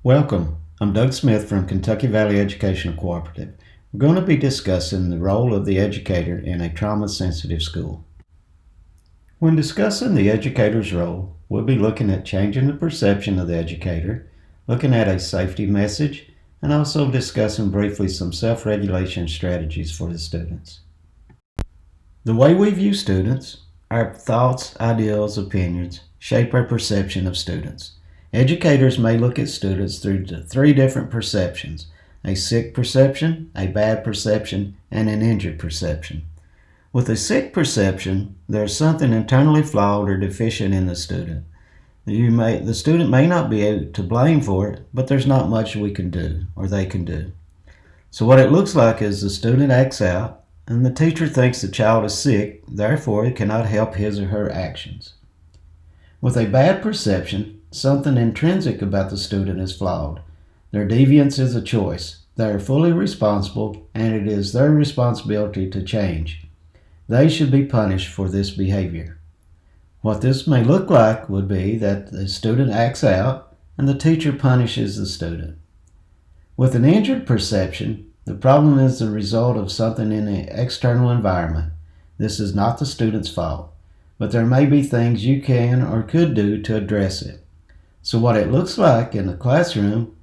Welcome. I'm Doug Smith from Kentucky Valley Educational Cooperative. We're going to be discussing the role of the educator in a trauma-sensitive school. When discussing the educator's role, we'll be looking at changing the perception of the educator, looking at a safety message, and also discussing briefly some self-regulation strategies for the students. The way we view students, our thoughts, ideals, opinions, shape our perception of students. Educators may look at students through three different perceptions: a sick perception, a bad perception, and an injured perception. With a sick perception, there's something internally flawed or deficient in the student. The student may not be to blame for it, but there's not much we can do or they can do. So what it looks like is the student acts out, and the teacher thinks the child is sick, therefore it cannot help his or her actions. With a bad perception, something intrinsic about the student is flawed. Their deviance is a choice. They are fully responsible, and it is their responsibility to change. They should be punished for this behavior. What this may look like would be that the student acts out, and the teacher punishes the student. With an injured perception, the problem is the result of something in the external environment. This is not the student's fault, but there may be things you can or could do to address it. So what it looks like in the classroom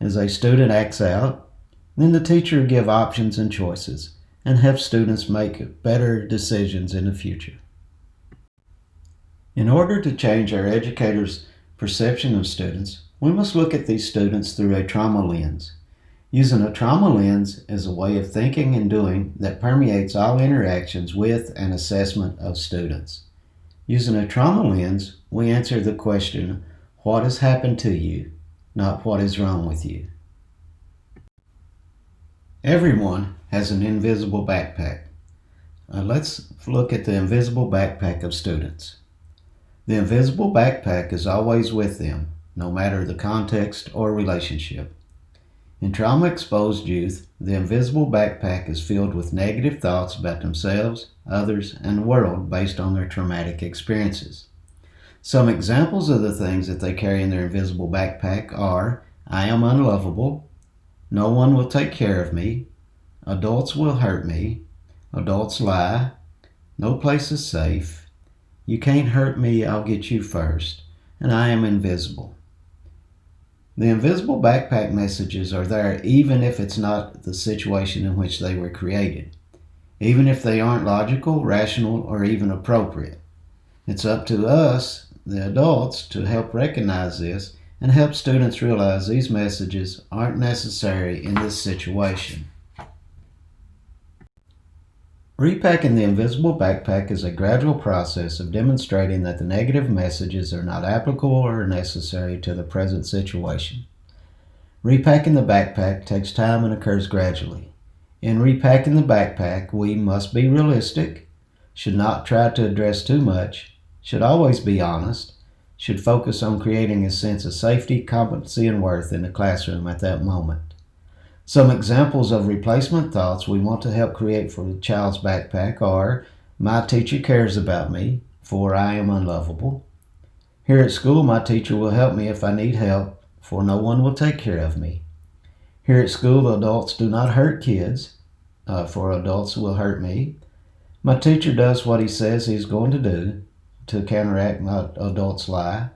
is a student acts out, then the teacher give options and choices and help students make better decisions in the future. In order to change our educators' perception of students, we must look at these students through a trauma lens. Using a trauma lens is a way of thinking and doing that permeates all interactions with and assessment of students. Using a trauma lens, we answer the question, what has happened to you, not what is wrong with you. Everyone has an invisible backpack. Let's look at the invisible backpack of students. The invisible backpack is always with them, no matter the context or relationship. In trauma-exposed youth, the invisible backpack is filled with negative thoughts about themselves, others, and the world based on their traumatic experiences. Some examples of the things that they carry in their invisible backpack are, I am unlovable, no one will take care of me, adults will hurt me, adults lie, no place is safe, you can't hurt me, I'll get you first, and I am invisible. The invisible backpack messages are there even if it's not the situation in which they were created, even if they aren't logical, rational, or even appropriate. It's up to us, the adults, to help recognize this and help students realize these messages aren't necessary in this situation. Repacking the invisible backpack is a gradual process of demonstrating that the negative messages are not applicable or necessary to the present situation. Repacking the backpack takes time and occurs gradually. In repacking the backpack, we must be realistic, should not try to address too much, should always be honest, should focus on creating a sense of safety, competency, and worth in the classroom at that moment. Some examples of replacement thoughts we want to help create for the child's backpack are, my teacher cares about me, for I am unlovable. Here at school, my teacher will help me if I need help, for no one will take care of me. Here at school, adults do not hurt kids, for adults will hurt me. My teacher does what he says he's going to do to counteract my adults' lie.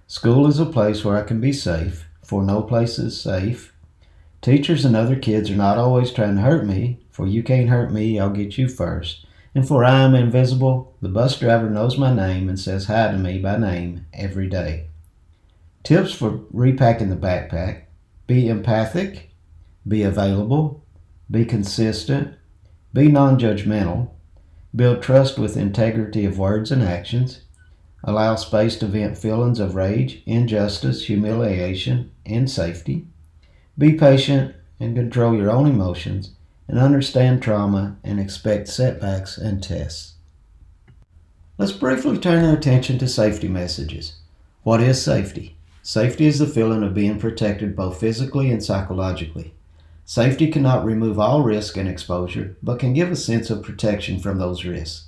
School is a place where I can be safe, for no place is safe. Teachers and other kids are not always trying to hurt me, for you can't hurt me, I'll get you first. And for I am invisible, the bus driver knows my name and says hi to me by name every day. Tips for repacking the backpack: be empathic, be available, be consistent, be non-judgmental, build trust with integrity of words and actions, allow space to vent feelings of rage, injustice, humiliation, and safety. Be patient and control your own emotions, and understand trauma and expect setbacks and tests. Let's briefly turn our attention to safety messages. What is safety? Safety is the feeling of being protected both physically and psychologically. Safety cannot remove all risk and exposure, but can give a sense of protection from those risks.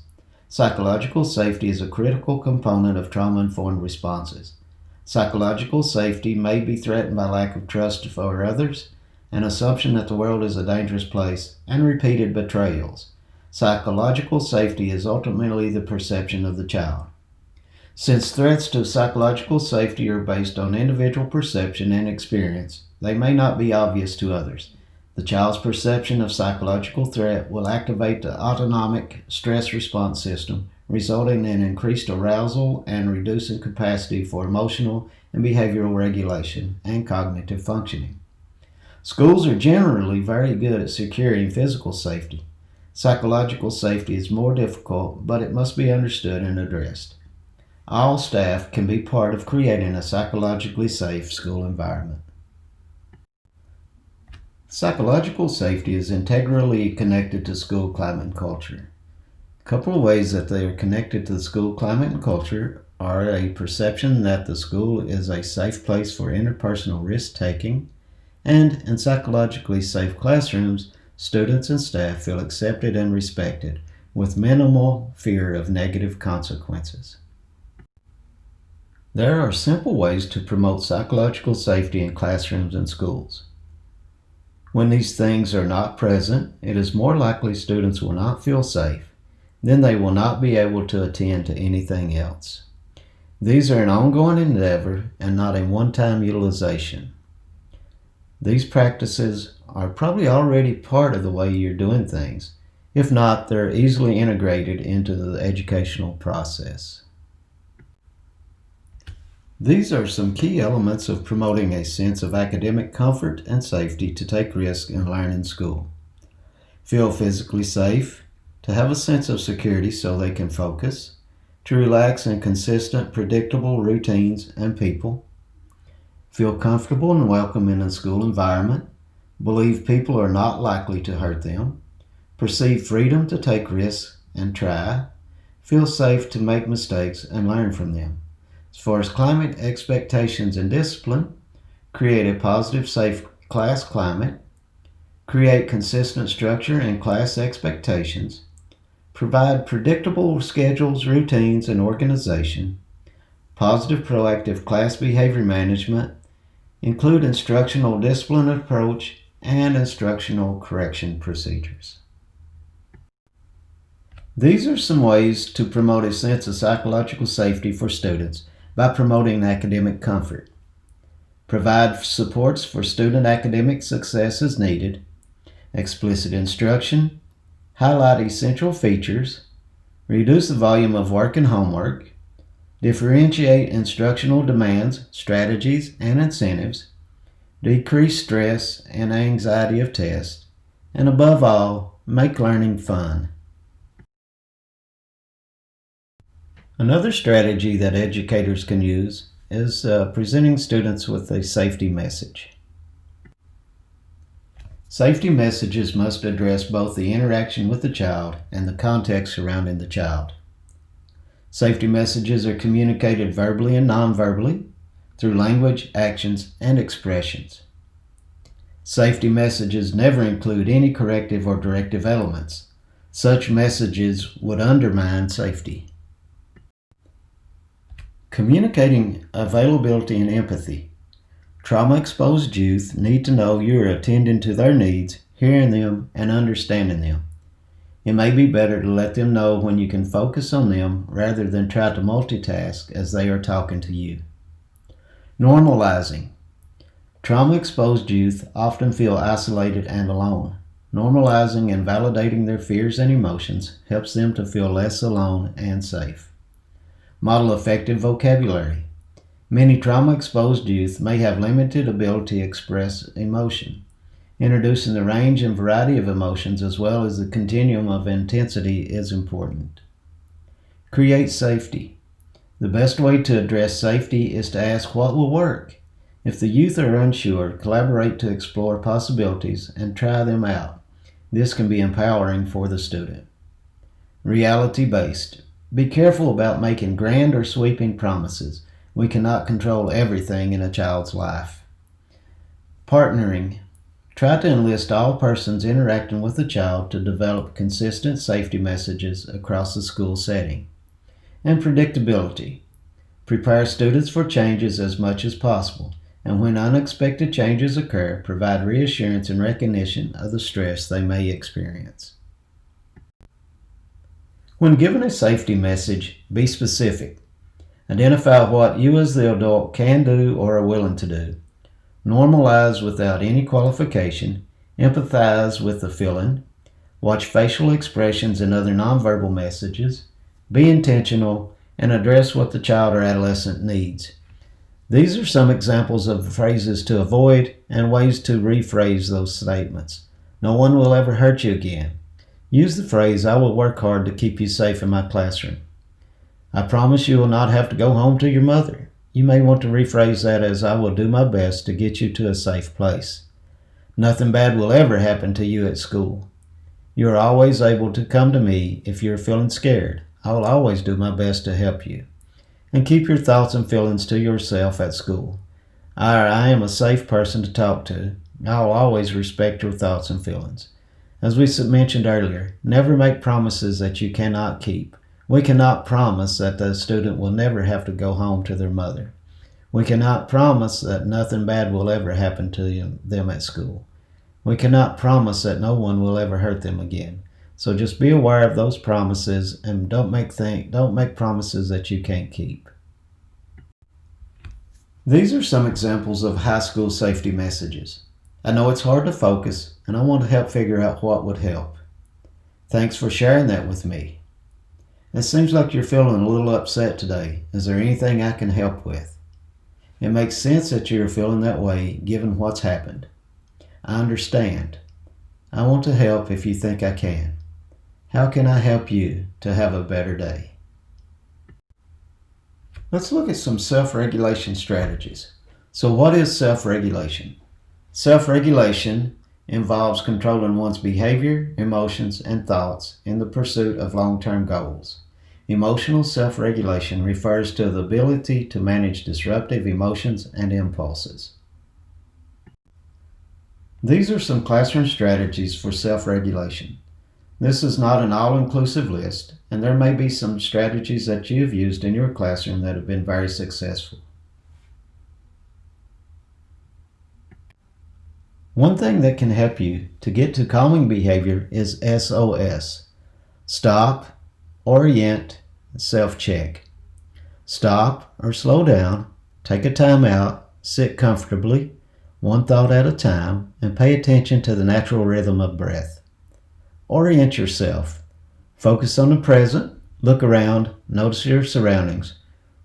Psychological safety is a critical component of trauma-informed responses. Psychological safety may be threatened by lack of trust for others, an assumption that the world is a dangerous place, and repeated betrayals. Psychological safety is ultimately the perception of the child. Since threats to psychological safety are based on individual perception and experience, they may not be obvious to others. The child's perception of psychological threat will activate the autonomic stress response system, resulting in increased arousal and reducing capacity for emotional and behavioral regulation and cognitive functioning. Schools are generally very good at securing physical safety. Psychological safety is more difficult, but it must be understood and addressed. All staff can be part of creating a psychologically safe school environment. Psychological safety is integrally connected to school climate and culture. A couple of ways that they are connected to the school climate and culture are a perception that the school is a safe place for interpersonal risk-taking, and in psychologically safe classrooms, students and staff feel accepted and respected, with minimal fear of negative consequences. There are simple ways to promote psychological safety in classrooms and schools. When these things are not present, it is more likely students will not feel safe. Then they will not be able to attend to anything else. These are an ongoing endeavor and not a one-time utilization. These practices are probably already part of the way you're doing things. If not, they're easily integrated into the educational process. These are some key elements of promoting a sense of academic comfort and safety to take risks and learn in school. Feel physically safe, to have a sense of security so they can focus, to relax in consistent, predictable routines and people. Feel comfortable and welcome in a school environment, believe people are not likely to hurt them, perceive freedom to take risks and try, feel safe to make mistakes and learn from them. As far as climate expectations and discipline, create a positive, safe class climate, create consistent structure and class expectations, provide predictable schedules, routines, and organization, positive, proactive class behavior management, include instructional discipline approach, and instructional correction procedures. These are some ways to promote a sense of psychological safety for students by promoting academic comfort. Provide supports for student academic success as needed. Explicit instruction. Highlight essential features. Reduce the volume of work and homework. Differentiate instructional demands, strategies, and incentives. Decrease stress and anxiety of tests. And above all, make learning fun. Another strategy that educators can use is presenting students with a safety message. Safety messages must address both the interaction with the child and the context surrounding the child. Safety messages are communicated verbally and non-verbally through language, actions, and expressions. Safety messages never include any corrective or directive elements. Such messages would undermine safety. Communicating availability and empathy. Trauma-exposed youth need to know you are attending to their needs, hearing them, and understanding them. It may be better to let them know when you can focus on them rather than try to multitask as they are talking to you. Normalizing. Trauma-exposed youth often feel isolated and alone. Normalizing and validating their fears and emotions helps them to feel less alone and safe. Model effective vocabulary. Many trauma-exposed youth may have limited ability to express emotion. Introducing the range and variety of emotions as well as the continuum of intensity is important. Create safety. The best way to address safety is to ask what will work. If the youth are unsure, collaborate to explore possibilities and try them out. This can be empowering for the student. Reality-based. Be careful about making grand or sweeping promises. We cannot control everything in a child's life. Partnering. Try to enlist all persons interacting with the child to develop consistent safety messages across the school setting. And predictability. Prepare students for changes as much as possible, and when unexpected changes occur, provide reassurance and recognition of the stress they may experience. When given a safety message, be specific. Identify what you as the adult can do or are willing to do. Normalize without any qualification. Empathize with the feeling. Watch facial expressions and other nonverbal messages. Be intentional and address what the child or adolescent needs. These are some examples of phrases to avoid and ways to rephrase those statements. No one will ever hurt you again. Use the phrase, I will work hard to keep you safe in my classroom. I promise you will not have to go home to your mother. You may want to rephrase that as, I will do my best to get you to a safe place. Nothing bad will ever happen to you at school. You are always able to come to me if you're feeling scared. I will always do my best to help you. And keep your thoughts and feelings to yourself at school. I am a safe person to talk to. I will always respect your thoughts and feelings. As we mentioned earlier, never make promises that you cannot keep. We cannot promise that the student will never have to go home to their mother. We cannot promise that nothing bad will ever happen to them at school. We cannot promise that no one will ever hurt them again. So just be aware of those promises and don't make promises that you can't keep. These are some examples of high school safety messages. I know it's hard to focus, and I want to help figure out what would help. Thanks for sharing that with me. It seems like you're feeling a little upset today. Is there anything I can help with? It makes sense that you're feeling that way given what's happened. I understand. I want to help if you think I can. How can I help you to have a better day? Let's look at some self-regulation strategies. So what is self-regulation? Self-regulation involves controlling one's behavior, emotions, and thoughts in the pursuit of long-term goals. Emotional self-regulation refers to the ability to manage disruptive emotions and impulses. These are some classroom strategies for self-regulation. This is not an all-inclusive list, and there may be some strategies that you have used in your classroom that have been very successful. One thing that can help you to get to calming behavior is SOS. Stop, orient, self-check. Stop or slow down, take a time out, sit comfortably, one thought at a time, and pay attention to the natural rhythm of breath. Orient yourself. Focus on the present, look around, notice your surroundings.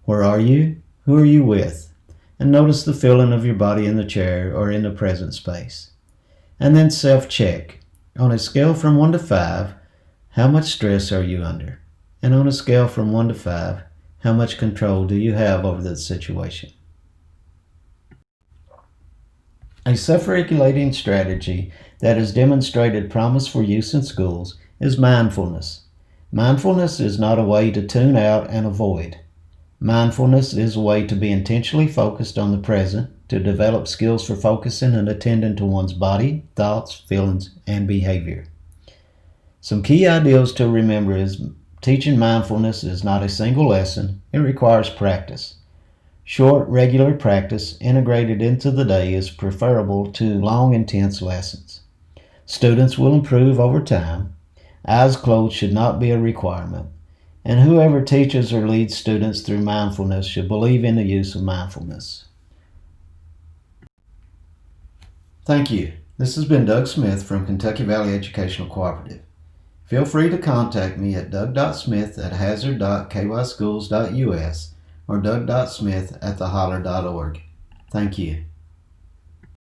Where are you? Who are you with? And notice the feeling of your body in the chair or in the present space. And then self-check. On a scale from 1 to 5, how much stress are you under? And on a scale from 1 to 5, how much control do you have over the situation? A self-regulating strategy that has demonstrated promise for use in schools is mindfulness. Mindfulness is not a way to tune out and avoid. Mindfulness is a way to be intentionally focused on the present, to develop skills for focusing and attending to one's body, thoughts, feelings, and behavior. Some key ideas to remember is teaching mindfulness is not a single lesson, it requires practice. Short, regular practice integrated into the day is preferable to long, intense lessons. Students will improve over time. Eyes closed should not be a requirement. And whoever teaches or leads students through mindfulness should believe in the use of mindfulness. Thank you. This has been Doug Smith from Kentucky Valley Educational Cooperative. Feel free to contact me at doug.smith@hazard.kyschools.us or doug.smith@theholler.org. Thank you.